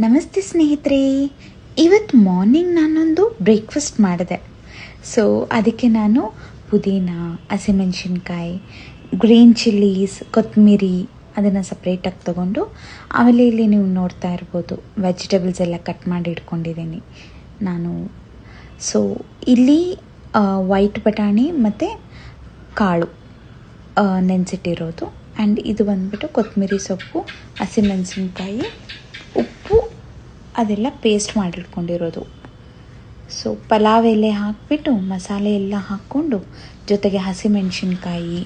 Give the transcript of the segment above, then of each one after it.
ನಮಸ್ತೆ ಸ್ನೇಹಿತರೆ. ಇವತ್ತು ಮಾರ್ನಿಂಗ್ ನಾನೊಂದು ಬ್ರೇಕ್ಫಾಸ್ಟ್ ಮಾಡಿದೆ. ಸೊ ಅದಕ್ಕೆ ನಾನು ಪುದೀನ, ಹಸಿಮೆಣಸಿನ್ಕಾಯಿ, ಗ್ರೀನ್ ಚಿಲ್ಲೀಸ್, ಕೊತ್ತಂಬರಿ ಅದನ್ನು ಸಪ್ರೇಟಾಗಿ ತೊಗೊಂಡು, ಆಮೇಲೆ ಇಲ್ಲಿ ನೀವು ನೋಡ್ತಾ ಇರ್ಬೋದು ವೆಜಿಟೇಬಲ್ಸ್ ಎಲ್ಲ ಕಟ್ ಮಾಡಿ ಇಟ್ಕೊಂಡಿದ್ದೀನಿ ನಾನು. ಸೊ ಇಲ್ಲಿ ವೈಟ್ ಬಟಾಣಿ ಮತ್ತು ಕಾಳು ನೆನೆಸಿಟ್ಟಿರೋದು. ಆ್ಯಂಡ್ ಇದು ಬಂದುಬಿಟ್ಟು ಕೊತ್ತಂಬರಿ ಸೊಪ್ಪು, ಹಸಿಮೆಣಸಿನ್ಕಾಯಿ, ಉಪ್ಪು ಅದೆಲ್ಲ ಪೇಸ್ಟ್ ಮಾಡಿಟ್ಕೊಂಡಿರೋದು. ಸೊ ಪಲಾವ್ ಎಲೆ ಹಾಕಿಬಿಟ್ಟು ಮಸಾಲೆ ಎಲ್ಲ ಹಾಕ್ಕೊಂಡು, ಜೊತೆಗೆ ಹಸಿಮೆಣಸಿನ್ಕಾಯಿ,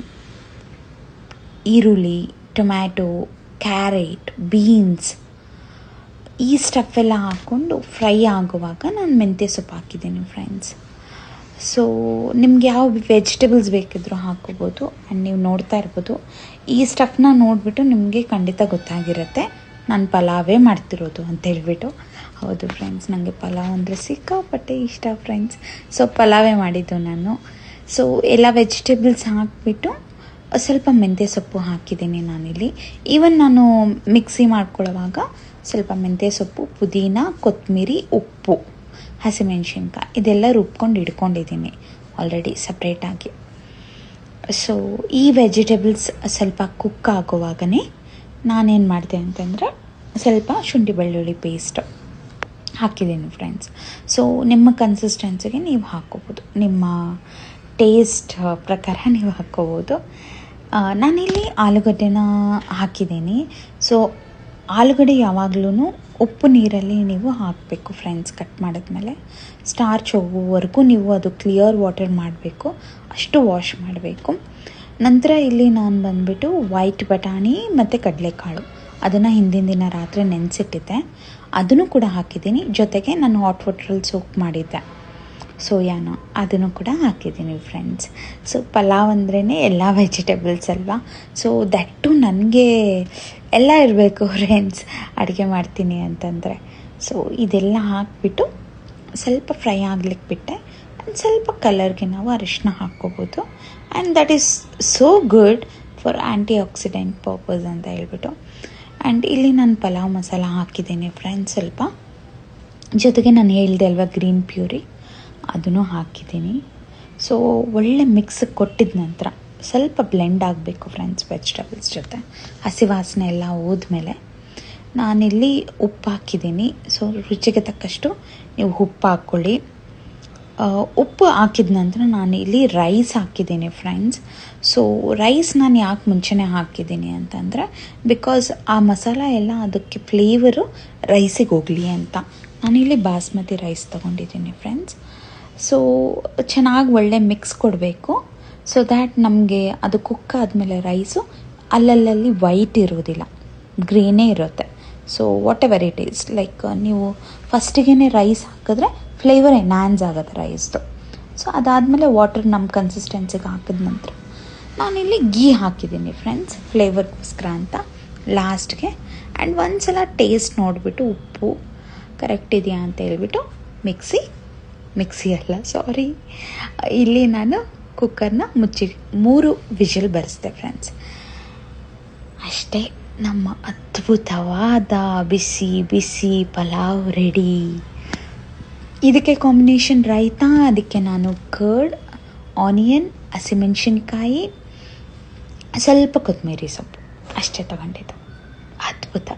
ಈರುಳ್ಳಿ, ಟೊಮ್ಯಾಟೊ, ಕ್ಯಾರೆಟ್, ಬೀನ್ಸ್ ಈ ಸ್ಟಫೆಲ್ಲ ಹಾಕ್ಕೊಂಡು ಫ್ರೈ ಆಗುವಾಗ ನಾನು ಮೆಂತ್ಯ ಸೊಪ್ಪು ಹಾಕಿದ್ದೀನಿ ಫ್ರೆಂಡ್ಸ್. ಸೊ ನಿಮ್ಗೆ ಯಾವ ವೆಜಿಟೇಬಲ್ಸ್ ಬೇಕಿದ್ರೂ ಹಾಕ್ಕೋಬೋದು. ಆ್ಯಂಡ್ ನೀವು ನೋಡ್ತಾ ಇರ್ಬೋದು, ಈ ಸ್ಟಫ್ನ ನೋಡಿಬಿಟ್ಟು ನಿಮಗೆ ಖಂಡಿತ ಗೊತ್ತಾಗಿರುತ್ತೆ ನಾನು ಪಲಾವೇ ಮಾಡ್ತಿರೋದು ಅಂತ ಹೇಳ್ಬಿಟ್ಟು. ಹೌದು ಫ್ರೆಂಡ್ಸ್, ನನಗೆ ಪಲಾವ್ ಅಂದರೆ ಸಿಕ್ಕಾಪಟ್ಟೆ ಇಷ್ಟ ಫ್ರೆಂಡ್ಸ್. ಸೊ ಪಲಾವೇ ಮಾಡಿದ್ದು ನಾನು. ಸೊ ಎಲ್ಲ ವೆಜಿಟೇಬಲ್ಸ್ ಹಾಕಿಬಿಟ್ಟು ಸ್ವಲ್ಪ ಮೆಂತ್ಯ ಸೊಪ್ಪು ಹಾಕಿದ್ದೀನಿ ನಾನಿಲ್ಲಿ. ಈವನ್ ನಾನು ಮಿಕ್ಸಿ ಮಾಡ್ಕೊಳ್ಳೋವಾಗ ಸ್ವಲ್ಪ ಮೆಂತ್ಯ ಸೊಪ್ಪು, ಪುದೀನ, ಕೊತ್ತಂಬರಿ, ಉಪ್ಪು, ಹಸಿಮೆಣ್ಸಿನ್ಕಾಯಿ ಇದೆಲ್ಲ ರುಬ್ಕೊಂಡು ಇಟ್ಕೊಂಡಿದ್ದೀನಿ ಆಲ್ರೆಡಿ ಸಪ್ರೇಟಾಗಿ. ಸೊ ಈ ವೆಜಿಟೇಬಲ್ಸ್ ಸ್ವಲ್ಪ ಕುಕ್ ಆಗುವಾಗನೇ ನಾನೇನು ಮಾಡಿದೆ ಅಂತಂದರೆ ಸ್ವಲ್ಪ ಶುಂಠಿ ಬೆಳ್ಳುಳ್ಳಿ ಪೇಸ್ಟ್ ಹಾಕಿದ್ದೀನಿ ಫ್ರೆಂಡ್ಸ್. ಸೊ ನಿಮ್ಮ ಕನ್ಸಿಸ್ಟೆನ್ಸಿಗೆ ನೀವು ಹಾಕ್ಕೋಬೋದು, ನಿಮ್ಮ ಟೇಸ್ಟ್ ಪ್ರಕಾರ ನೀವು ಹಾಕ್ಕೋಬೋದು. ನಾನಿಲ್ಲಿ ಆಲೂಗಡ್ಡೆನ ಹಾಕಿದ್ದೀನಿ. ಸೊ ಆಲೂಗಡ್ಡೆ ಯಾವಾಗಲೂ ಉಪ್ಪು ನೀರಲ್ಲಿ ನೀವು ಹಾಕಬೇಕು ಫ್ರೆಂಡ್ಸ್. ಕಟ್ ಮಾಡಿದ್ಮೇಲೆ ಸ್ಟಾರ್ಚ್ ಹೋಗುವವರೆಗೂ ನೀವು ಅದು ಕ್ಲಿಯರ್ ವಾಟರ್ ಮಾಡಬೇಕು, ಅಷ್ಟು ವಾಶ್ ಮಾಡಬೇಕು. ನಂತರ ಇಲ್ಲಿ ನಾನು ಬಂದುಬಿಟ್ಟು ವೈಟ್ ಬಟಾಣಿ ಮತ್ತು ಕಡಲೆಕಾಳು ಅದನ್ನು ಹಿಂದಿನ ದಿನ ರಾತ್ರಿ ನೆನೆಸಿಟ್ಟಿದ್ದೆ, ಅದನ್ನು ಕೂಡ ಹಾಕಿದ್ದೀನಿ. ಜೊತೆಗೆ ನಾನು ಹಾಟ್ ವಾಟ್ರಲ್ಲಿ ಸೋಕ್ ಮಾಡಿದ್ದೆ ಸೋಯಾನ, ಅದನ್ನು ಕೂಡ ಹಾಕಿದ್ದೀನಿ ಫ್ರೆಂಡ್ಸ್. ಸೊ ಪಲಾವ್ ಅಂದ್ರೇ ಎಲ್ಲ ವೆಜಿಟೇಬಲ್ಸ್ ಅಲ್ವಾ. ಸೊ ದಟ್ಟು ನನಗೆ ಎಲ್ಲ ಇರಬೇಕು ಫ್ರೆಂಡ್ಸ್ ಅಡುಗೆ ಮಾಡ್ತೀನಿ ಅಂತಂದರೆ. ಸೊ ಇದೆಲ್ಲ ಹಾಕಿಬಿಟ್ಟು ಸ್ವಲ್ಪ ಫ್ರೈ ಆಗ್ಲಿಕ್ಕೆ ಬಿಟ್ಟೆ. ಆ್ಯಂಡ್ ಸ್ವಲ್ಪ ಕಲರ್ಗೆ ನಾವು ಅರಿಶಿನ ಹಾಕ್ಕೋಬೋದು. And that is so good for anti accident purpose ಅಂತ ಹೇಳ್ಬಿಟ್ಟು. ಆ್ಯಂಡ್ ಇಲ್ಲಿ ನಾನು ಪಲಾವ್ ಮಸಾಲ ಹಾಕಿದ್ದೀನಿ ಫ್ರೆಂಡ್ಸ್ ಸ್ವಲ್ಪ. ಜೊತೆಗೆ ನಾನು ಹೇಳಿದೆ ಅಲ್ವಾ ಗ್ರೀನ್ ಪ್ಯೂರಿ, ಅದನ್ನು ಹಾಕಿದ್ದೀನಿ. ಸೊ ಒಳ್ಳೆ ಮಿಕ್ಸ್ ಕೊಟ್ಟಿದ ನಂತರ ಸ್ವಲ್ಪ ಬ್ಲೆಂಡ್ ಆಗಬೇಕು ಫ್ರೆಂಡ್ಸ್ ವೆಜಿಟೇಬಲ್ಸ್ ಜೊತೆ. ಹಸಿ ವಾಸನೆ ಎಲ್ಲ ಹೋದ್ಮೇಲೆ ನಾನಿಲ್ಲಿ ಉಪ್ಪು ಹಾಕಿದ್ದೀನಿ. ಸೊ ರುಚಿಗೆ ತಕ್ಕಷ್ಟು ನೀವು ಉಪ್ಪು ಹಾಕ್ಕೊಳ್ಳಿ. ಉಪ್ಪು ಹಾಕಿದ ನಂತರ ನಾನು ಇಲ್ಲಿ ರೈಸ್ ಹಾಕಿದ್ದೀನಿ ಫ್ರೆಂಡ್ಸ್. ಸೊ ರೈಸ್ ನಾನು ಯಾಕೆ ಮುಂಚೆನೇ ಹಾಕಿದ್ದೀನಿ ಅಂತಂದರೆ, ಬಿಕಾಸ್ ಆ ಮಸಾಲ ಎಲ್ಲ ಅದಕ್ಕೆ ಫ್ಲೇವರು ರೈಸಿಗೆ ಹೋಗಲಿ ಅಂತ. ನಾನಿಲ್ಲಿ ಬಾಸ್ಮತಿ ರೈಸ್ ತೊಗೊಂಡಿದ್ದೀನಿ ಫ್ರೆಂಡ್ಸ್. ಸೊ ಚೆನ್ನಾಗಿ ಒಳ್ಳೆ ಮಿಕ್ಸ್ ಕೊಡಬೇಕು. ಸೊ ದ್ಯಾಟ್ ನಮಗೆ ಅದು ಕುಕ್ ಆದಮೇಲೆ ರೈಸು ಅಲ್ಲಲ್ಲಿ ವೈಟ್ ಇರೋದಿಲ್ಲ, ಗ್ರೀನೇ ಇರುತ್ತೆ. So what ever it is, like ನೀವು ಫಸ್ಟಿಗೆ ರೈಸ್ ಹಾಕಿದ್ರೆ ಫ್ಲೇವರ್ ಎನ್ಹಾನ್ಸ್ ಆಗುತ್ತೆ ರೈಸ್ದು. ಸೊ ಅದಾದಮೇಲೆ ವಾಟರ್ ನಮ್ಮ ಕನ್ಸಿಸ್ಟೆನ್ಸಿಗೆ ಹಾಕಿದ ನಂತರ ನಾನಿಲ್ಲಿ ಗೀ ಹಾಕಿದ್ದೀನಿ ಫ್ರೆಂಡ್ಸ್ ಫ್ಲೇವರ್ಗೋಸ್ಕರ ಅಂತ ಲಾಸ್ಟ್ಗೆ. ಆ್ಯಂಡ್ ಒಂದು ಸಲ ಟೇಸ್ಟ್ ನೋಡಿಬಿಟ್ಟು ಉಪ್ಪು ಕರೆಕ್ಟ್ ಇದೆಯಾ ಅಂತ ಹೇಳ್ಬಿಟ್ಟು ಇಲ್ಲಿ ನಾನು ಕುಕ್ಕರ್ನ ಮುಚ್ಚಿ 3 ವಿಷಲ್ ಬರೆಸಿದೆ ಫ್ರೆಂಡ್ಸ್. ಅಷ್ಟೇ, ನಮ್ಮ ಅದ್ಭುತವಾದ ಬಿಸಿ ಬಿಸಿ ಪಲಾವ್ ರೆಡಿ. ಇದಕ್ಕೆ ಕಾಂಬಿನೇಷನ್ ರೈತಾ, ಅದಕ್ಕೆ ನಾನು ಕರ್ಡ್, ಆನಿಯನ್, ಹಸಿಮೆಣಸಿನ್ಕಾಯಿ, ಸ್ವಲ್ಪ ಕೊತ್ತಂಬರಿ ಸೊಪ್ಪು ಅಷ್ಟೇ ತಗೊಂಡಿದ್ದು. ಅದ್ಭುತ.